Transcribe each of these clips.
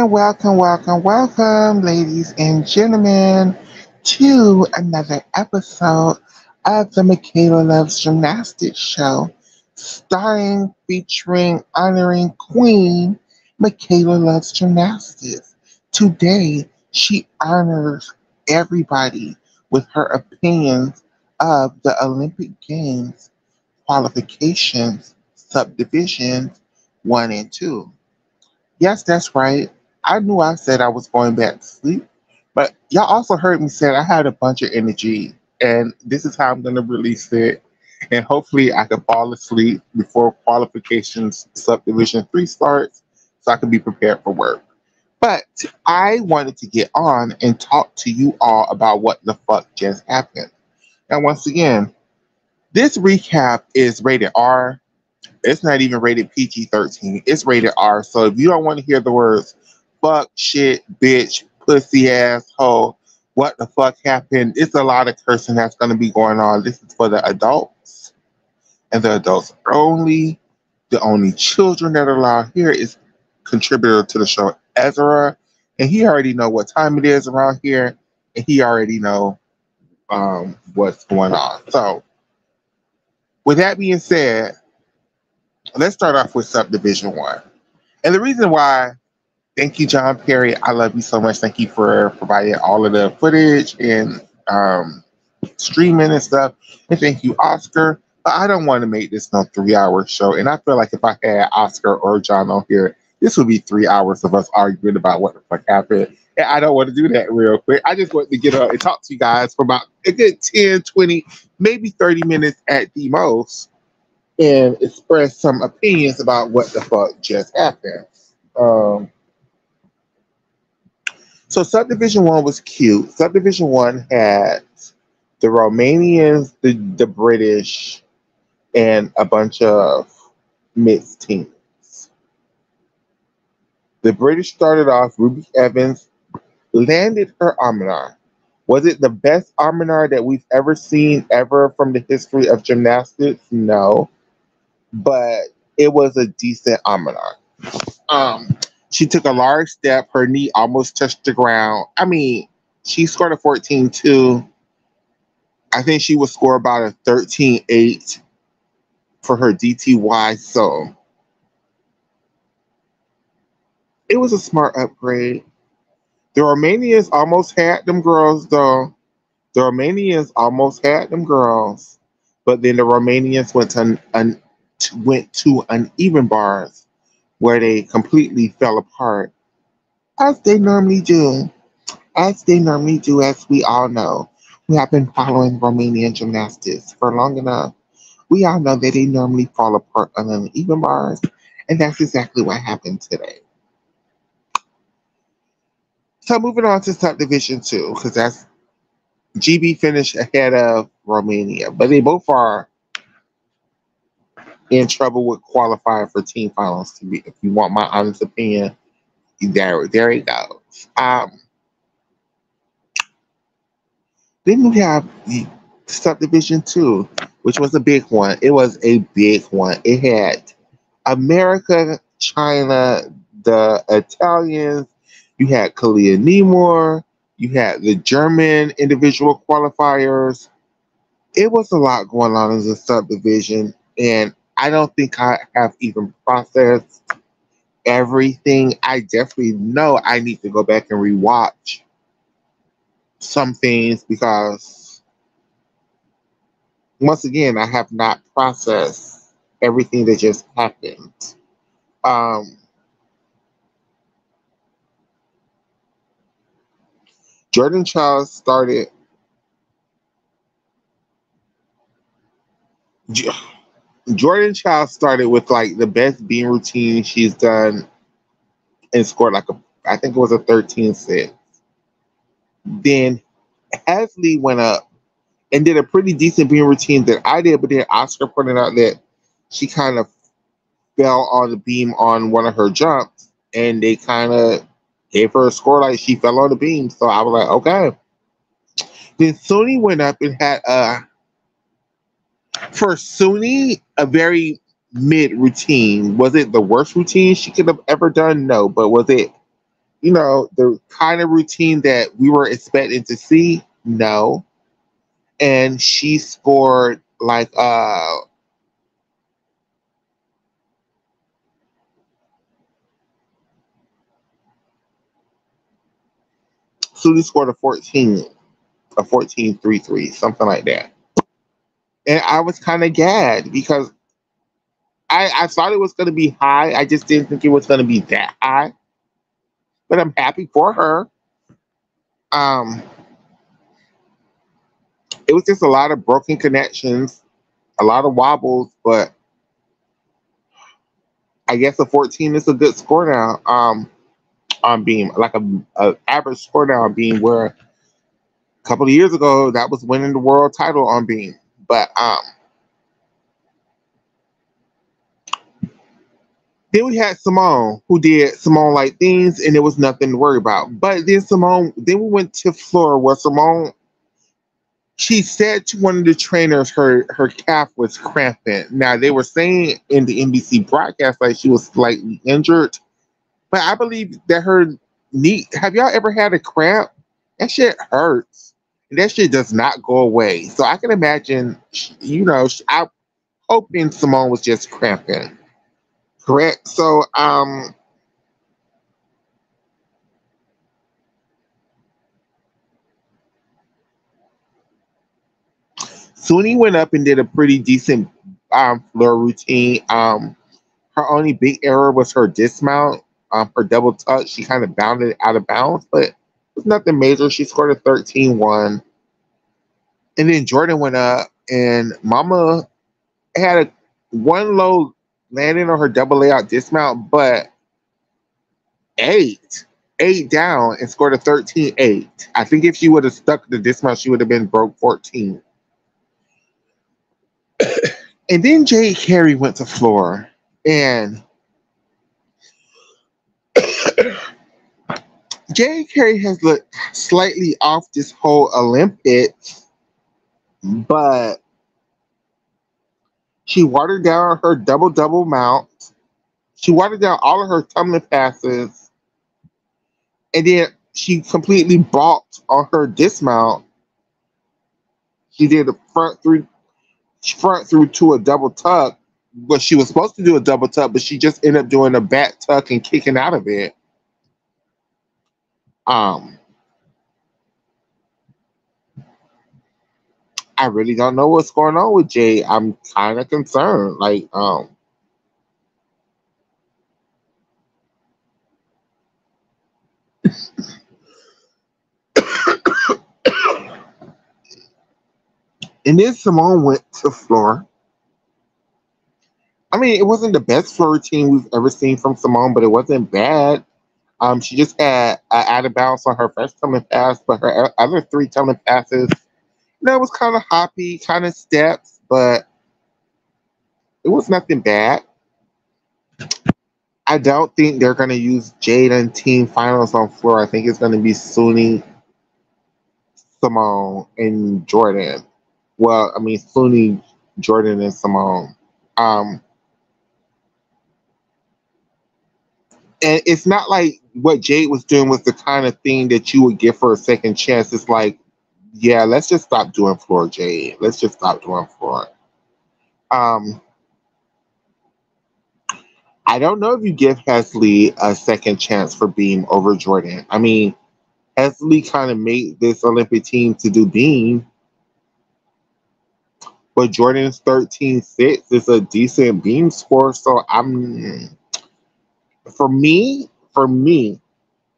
Welcome, ladies and gentlemen, to another episode of the Michaela Loves Gymnastics Show, starring, featuring, honoring Queen Michaela Loves Gymnastics. Today, she honors everybody with her opinions of the Olympic Games qualifications, subdivisions 1 and 2. Yes, that's right. I knew I said I was going back to sleep, but y'all also heard me say I had a bunch of energy, and this is how I'm going to release it. And hopefully, I can fall asleep before qualifications subdivision 3 starts so I can be prepared for work. But I wanted to get on and talk to you all about what the fuck just happened. And once again, this recap is rated R. It's not even rated PG-13. It's rated R. So if you don't want to hear the words fuck, shit, bitch, pussy, asshole, what the fuck happened, it's a lot of cursing that's going to be going on. This is for the adults and the adults only. The only children that are allowed here is contributor to the show, Ezra. And he already know what time it is around here. And he already know what's going on. So with that being said, let's start off with Subdivision 1. And the reason why, thank you, John Perry. I love you so much. Thank you for providing all of the footage and streaming and stuff. And thank you, Oscar. But I don't want to make this no 3-hour show. And I feel like if I had Oscar or John on here, this would be 3 hours of us arguing about what the fuck happened. And I don't want to do that real quick. I just want to get up and talk to you guys for about a good 10, 20, maybe 30 minutes at the most and express some opinions about what the fuck just happened. So Subdivision 1 was cute. Subdivision 1 had the Romanians, the British, and a bunch of mixed teams. The British started off, Ruby Evans landed her Arminar. Was it the best Arminar that we've ever seen ever from the history of gymnastics? No. But it was a decent Arminar. She took a large step. Her knee almost touched the ground. I mean, she scored a 14.2. I think she would score about a 13.8 for her DTY. So it was a smart upgrade. The Romanians almost had them girls, though. The Romanians almost had them girls. But then the Romanians went to uneven bars where they completely fell apart, as they normally do. As they normally do, as we all know. We have been following Romanian gymnastics for long enough. We all know that they normally fall apart on uneven bars, and that's exactly what happened today. So moving on to Subdivision 2, because that's GB finished ahead of Romania, but they both are in trouble with qualifying for team finals. To be, if you want my honest opinion, there it goes. Then we have the Subdivision 2, which was a big one. It was a big one. It had America, China, the Italians. You had Kalia Nemor. You had the German individual qualifiers. It was a lot going on in the subdivision, and I don't think I have even processed everything. I definitely know I need to go back and rewatch some things because, once again, I have not processed everything that just happened. Um, Jordan Child started. Jordan Child started with like the best beam routine she's done and scored like I think it was a 13.6. Then Hasley went up and did a pretty decent beam routine that I did, but then Oscar pointed out that she kind of fell on the beam on one of her jumps, and they kind of gave her a score like she fell on the beam. So I was like, okay. Then Suni went up and had for Suni a very mid routine. Was it the worst routine she could have ever done? No, but was it the kind of routine that we were expecting to see. No. And she scored like Sudi scored a 14-3-3, something like that. And I was kind of gagged because I thought it was going to be high. I just didn't think it was going to be that high. But I'm happy for her. Um, it was just a lot of broken connections, a lot of wobbles, but I guess a 14 is a good score now. On Beam, like a average score now on Beam, where a couple of years ago that was winning the world title on Beam. But then we had Simone, who did Simone like things, and there was nothing to worry about. But then we went to Flora, where Simone, she said to one of the trainers her calf was cramping. Now they were saying in the NBC broadcast like she was slightly injured, but I believe that her knee. Have y'all ever had a cramp? That shit hurts, and that shit does not go away. So I can imagine, I'm hoping Simone was just cramping. Correct. So Suni went up and did a pretty decent floor routine. Her only big error was her dismount, her double touch. She kind of bounded out of bounds, but it was nothing major. She scored a 13-1. And then Jordan went up, and Mama had a one low landing on her double layout dismount, but eight, eight down and scored a 13-8. I think if she would have stuck the dismount, she would have been broke 14. And then Jay Carey went to floor, and Jay Carey has looked slightly off this whole Olympics, but she watered down her double double mount. She watered down all of her tumbling passes, and then she completely balked on her dismount. She did a front through to a double tuck, but she was supposed to do a double tuck, but she just ended up doing a back tuck and kicking out of it. Um, I really don't know what's going on with Jay. I'm kind of concerned. And then Simone went to floor. I mean, it wasn't the best floor routine we've ever seen from Simone, but it wasn't bad. She just had out of bounds on her first tumbling pass, but her other three tumbling passes, it was kind of hoppy, kind of steps, but it was nothing bad. I don't think they're going to use Jade in team finals on floor. I think it's going to be Suni, Simone, and Jordan. Well, I mean, Suni, Jordan, and Simone. Um, and it's not like what Jade was doing was the kind of thing that you would give her a second chance. It's like, yeah, let's just stop doing floor, Jade. Let's just stop doing floor. Um, I don't know if you give Hesley a second chance for Beam over Jordan. I mean, Hesley kind of made this Olympic team to do Beam, but Jordan's 13-6 is a decent Beam score. So for me,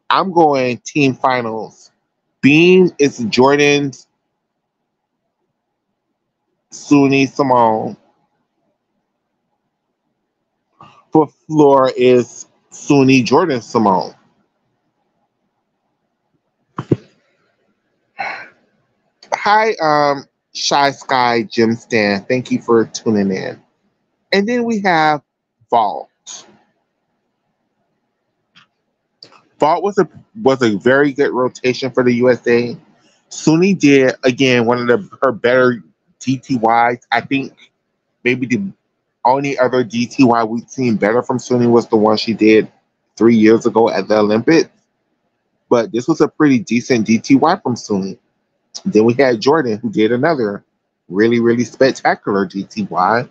I'm going team finals. Beam is Jordan's Suni Simone. For floor is Suni Jordan Simone. Hi, Shy Sky Jim Stan. Thank you for tuning in. And then we have Vault. Vault was a very good rotation for the USA. Suni did again one of her better DTYs. I think maybe the only other DTY we've seen better from Suni was the one she did 3 years ago at the Olympics. but this was a pretty decent DTY from Suni. Then we had Jordan, who did another really, really spectacular DTY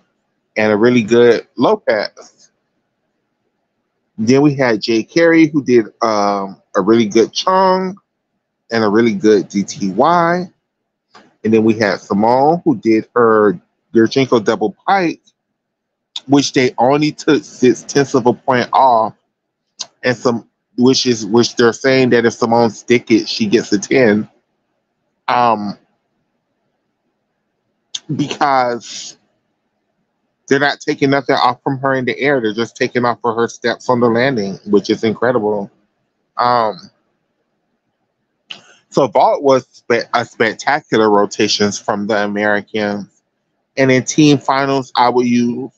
and a really good Lopez. Then we had Jay Carey, who did a really good Chong and a really good DTY. And then we had Simone, who did her Yurchenko double pike, which they only took 6/10 of a point off, and which they're saying that if Simone stick it, she gets a 10. Um, because they're not taking nothing off from her in the air. They're just taking off for her steps on the landing, which is incredible. Um, so vault was a spectacular rotations from the Americans. And in team finals, I would use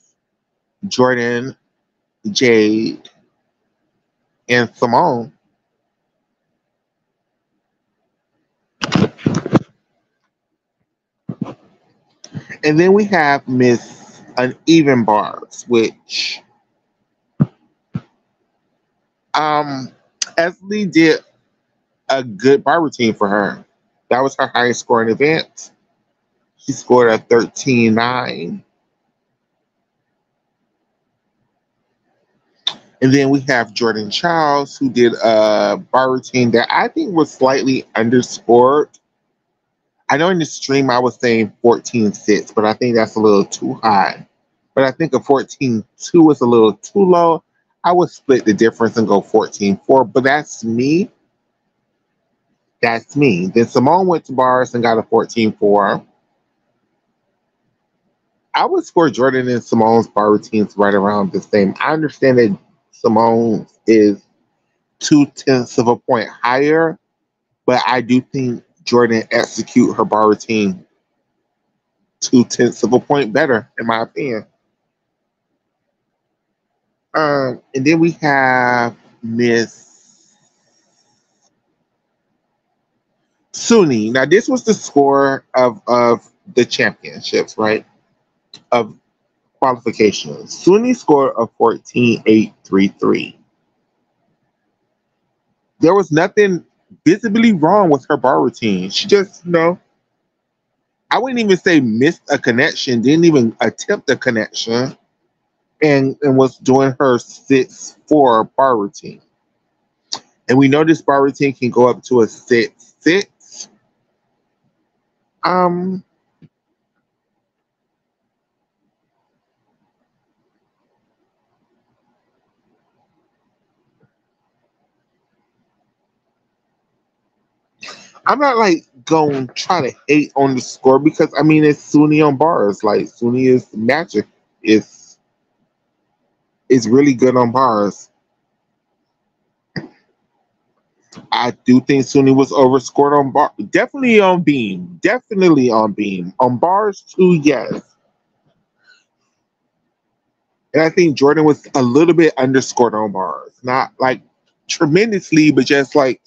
Jordan, Jade, and Simone. And then we have Miss Uneven Bars, which Esley did a good bar routine for her. That was her highest scoring event. She scored a 13.9. And then we have Jordan Charles, who did a bar routine that I think was slightly underscored. I know in the stream I was saying 14.6, but I think that's a little too high. But I think a 14.2 is a little too low. I would split the difference and go 14.4, but that's me. That's me. Then Simone went to bars and got a 14.4. I would score Jordan and Simone's bar routines right around the same. I understand that Simone is 0.2 of a point higher, but I do think Jordan execute her bar routine 0.2 of a point better, in my opinion. And then we have Miss Suni. Now, this was the score of the championships, right? Of qualifications. Suni scored a 14.833. There was nothing visibly wrong with her bar routine. She just, I wouldn't even say missed a connection, didn't even attempt a connection, and was doing her 6.4 bar routine. And we know this bar routine can go up to a 6.6. I'm not like going try to hate on the score because I mean it's Suni on bars. Like Suni is magic. It's really good on bars. I do think Suni was overscored on bar. Definitely on beam. Definitely on beam. On bars too, yes. And I think Jordan was a little bit underscored on bars. Not like tremendously, but just like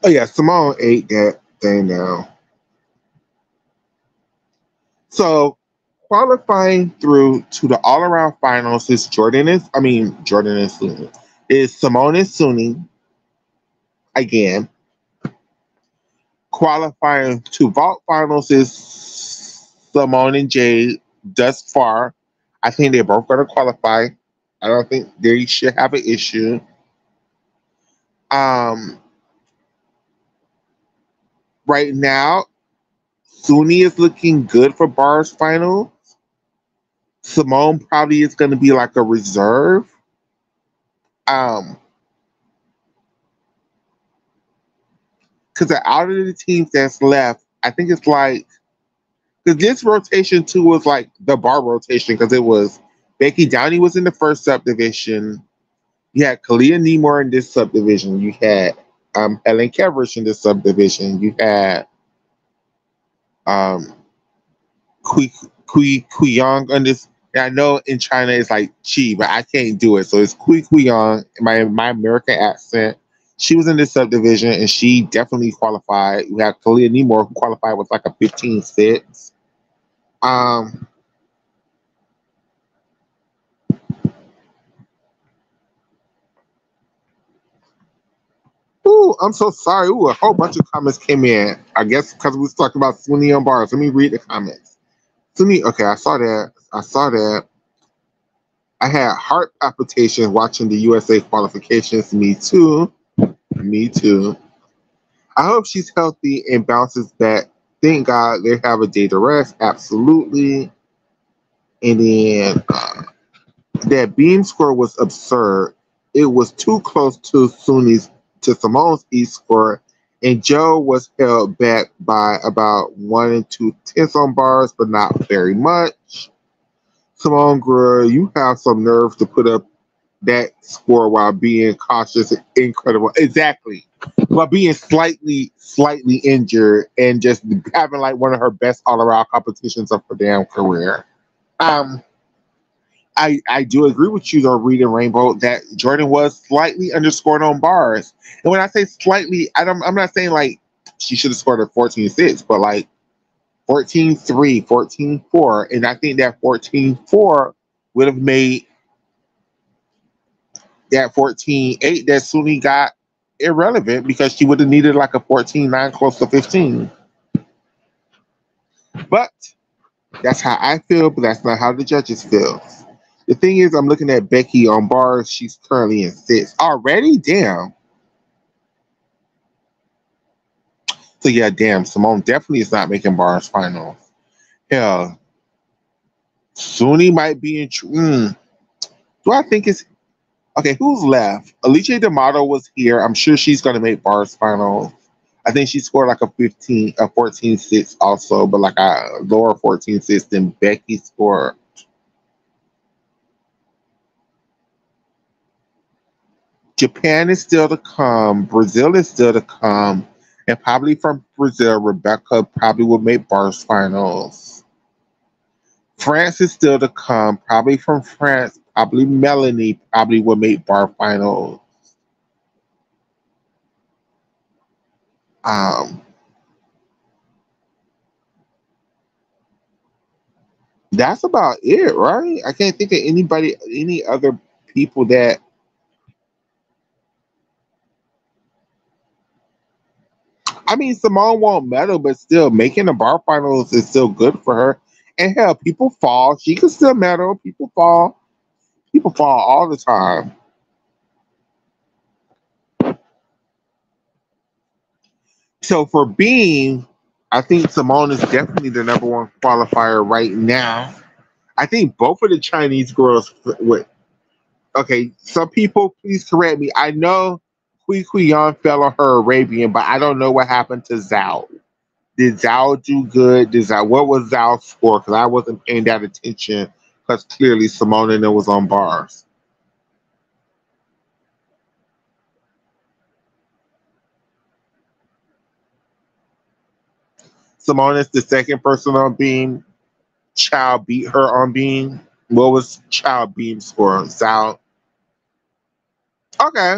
oh yeah, Simone ate that thing now. So qualifying through to the all around finals is Jordan and Suni. Is Simone and Suni again. Qualifying to vault finals is Simone and Jade thus far. I think they're both going to qualify. I don't think they should have an issue. Um, right now, Suni is looking good for bars final. Simone probably is going to be like a reserve. Um, because out of the teams that's left, I think it's like because this rotation too was like the bar rotation because it was Becky Downey was in the first subdivision. You had Kalia Nemore in this subdivision. You had Helen Keverish in this subdivision. You had um, Kui Young on this. And I know in China it's like Chi, but I can't do it. So it's Kui Young, my American accent. She was in this subdivision and she definitely qualified. You have Kalia Nemore who qualified with like a 15.6. Um, ooh, I'm so sorry. Ooh, a whole bunch of comments came in. I guess because we was talking about Sweeney on bars. Let me read the comments. Sweeney, okay, I saw that. I saw that. I had heart palpitations watching the USA qualifications. Me too. Me too. I hope she's healthy and bounces back. Thank God they have a day to rest. Absolutely. And then that beam score was absurd. It was too close to Simone's E score, and Joe was held back by about 1 and 2 tenths on bars, but not very much. Simone girl, you have some nerve to put up that score while being cautious and incredible. Exactly. While being slightly injured and just having like one of her best all around competitions of her damn career. Um, I do agree with you though, reading Rainbow, that Jordan was slightly underscored on bars. And when I say slightly, I'm not saying like she should have scored a 14-6, but like 14-3, 14-4. And I think that 14-4 would have made that 14-8 that Suni got irrelevant because she would have needed like a 14-9 close to 15. But that's how I feel, but that's not how the judges feel. The thing is, I'm looking at Becky on bars. She's currently in sixth already. Damn. So yeah, damn. Simone definitely is not making bars finals. Hell, Suni might be in. Do I think it's okay? Who's left? Alicia D'Amato was here. I'm sure she's gonna make bars finals. I think she scored like a 14-6 also, but like a lower 14-6 than Becky scored. Japan is still to come. Brazil is still to come. And probably from Brazil, Rebecca probably will make bars finals. France is still to come. Probably from France, probably Melanie probably will make bar finals. Um, that's about it, right? I can't think of any other people that. I mean, Simone won't medal, but still making the bar finals is still good for her. And hell, people fall. She can still medal. People fall. People fall all the time. So for being, I think Simone is definitely the number one qualifier right now. I think both of the Chinese girls would. Okay, some people please correct me. I know Hui Yan fell on her Arabian, but I don't know what happened to Zhao. Did Zhao do good? What was Zhao's score? Because I wasn't paying that attention because clearly Simone and it was on bars. Simone is the second person on beam. Chow beat her on beam. What was Chow beam score? Zhao. Okay.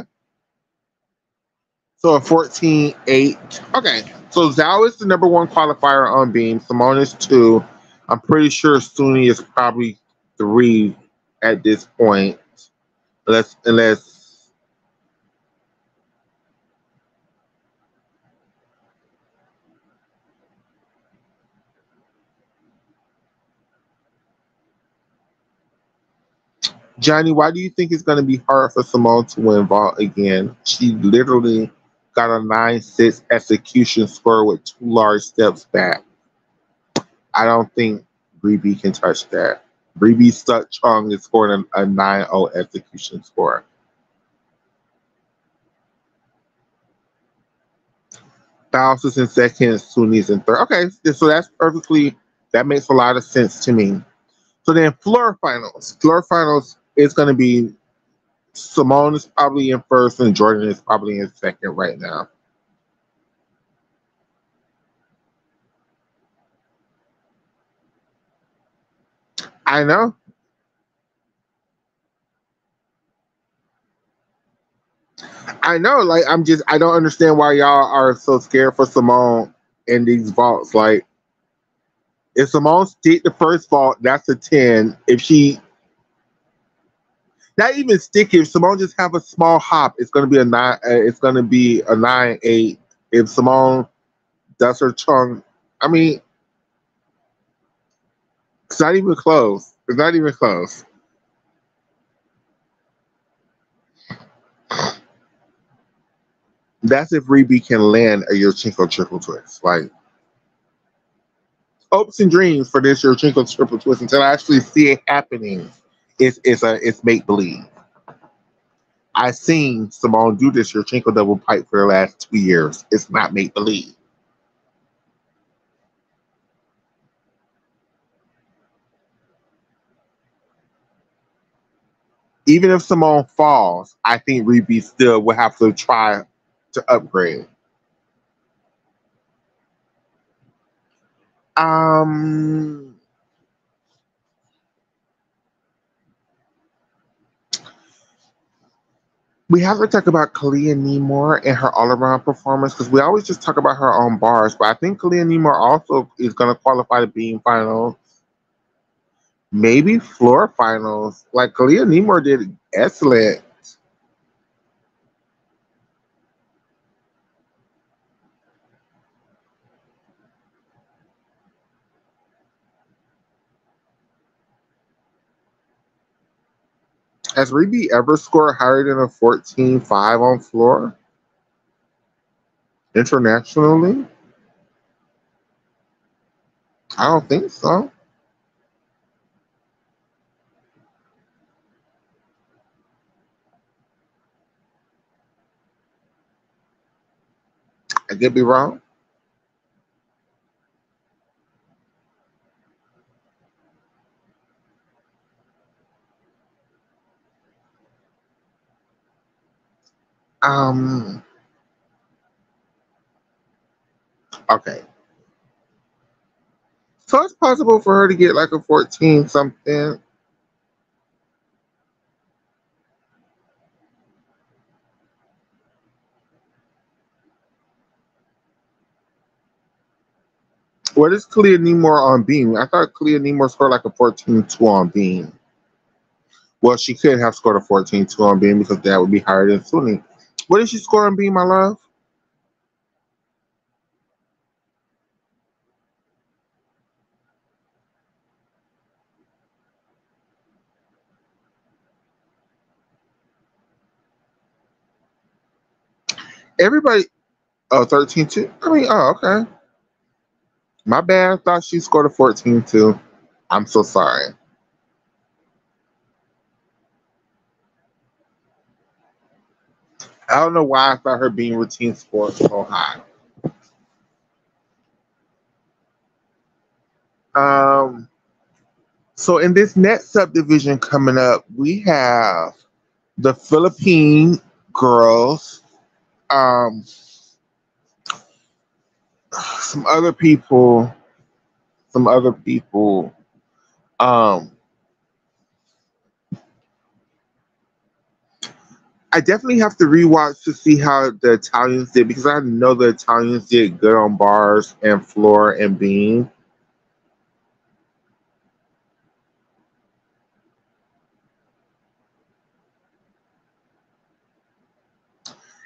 So a 14-8. Okay. So Zhao is the number one qualifier on beam. Simone is two. I'm pretty sure Suni is probably three at this point. Unless Johnny, why do you think it's gonna be hard for Simone to win vault again? She literally got a 9-6 execution score with two large steps back. I don't think Breeby can touch that. Breeby Sut Chung is scoring a 9-0 execution score. Faust is in second, Suni's in third. Okay, so that makes a lot of sense to me. So then floor finals. Floor finals is going to be Simone is probably in first and Jordan is probably in second right now. I know. I know. Like I don't understand why y'all are so scared for Simone in these vaults. Like If Simone stick the first vault, that's a 10. If she not even stick, if Simone just have a small hop, it's gonna be a 9. It's gonna be a 9-8. If Simone does her tongue, I mean, it's not even close. It's not even close. That's if Reby can land a Yurchenko triple twist. Like hopes and dreams for this Yurchenko triple twist until I actually see it happening. It's make believe. I've seen Simone do this Yurchenko double pipe for the last 2 years. It's not make believe. Even if Simone falls, I think Reby still will have to try to upgrade. Um, we have to talk about Kalia Nemore and her all-around performance because we always just talk about her on bars, but I think Kalia Nemore also is going to qualify to being finals, maybe floor finals. Like Kalia Nemore did excellent. Has Reby ever scored higher than a 14.5 on floor internationally? I don't think so. I could be wrong. Um, okay. So it's possible for her to get like a 14 something. What is Kalia Nemore on beam? I thought Kalia Nemore scored like a 14.2 on beam. Well, she could have scored a 14.2 on beam because that would be higher than Suni. What did she score on beam, my love? Everybody, oh, 13.2? I mean, oh, okay. My bad. I thought she scored a 14.2. I'm so sorry. I don't know why I thought her beam routine scored so high. Um, so in this next subdivision coming up, we have the Philippine girls, um, some other people, some other people. Um, I definitely have to rewatch to see how the Italians did because I know the Italians did good on bars and floor and beam.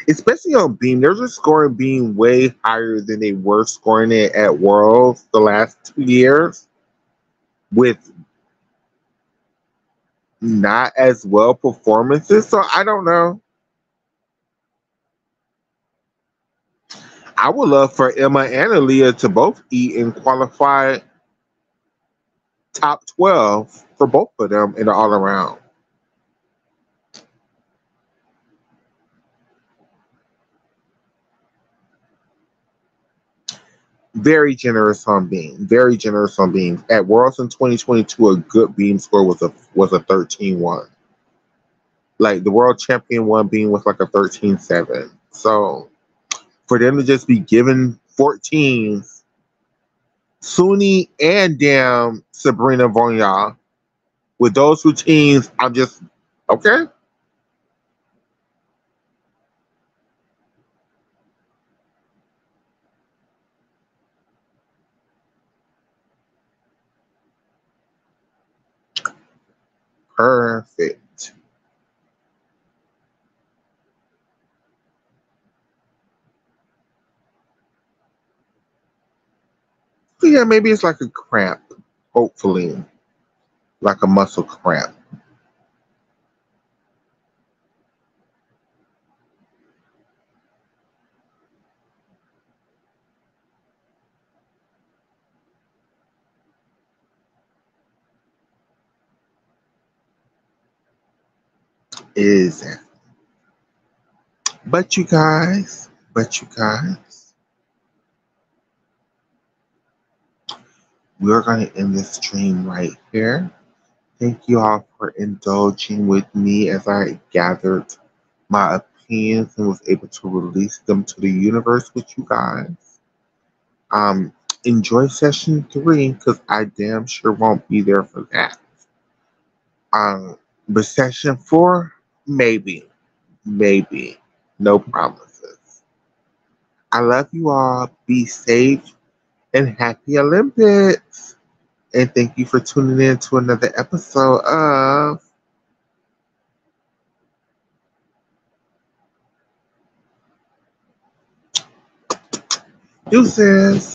Especially on beam, they're just scoring beam way higher than they were scoring it at Worlds the last 2 years with not as well performances. So I don't know. I would love for Emma and Aaliyah to both eat and qualify top 12 for both of them in the all around. Very generous on beam. Very generous on beam. At Worlds in 2022, a good beam score was a 13-1. Like the world champion one beam was like a 13-7. So for them to just be given 14s, Suni and damn Sabrina Vonya with those routines, I'm just okay. Perfect. So yeah, maybe it's like a cramp. Hopefully, like a muscle cramp. Is it? But you guys, we're gonna end this stream right here. Thank you all for indulging with me as I gathered my opinions and was able to release them to the universe with you guys. Um, Enjoy session 3 because I damn sure won't be there for that. Um, but session 4, maybe, maybe, no promises. I love you all. Be safe and happy Olympics. And thank you for tuning in to another episode of Deuces.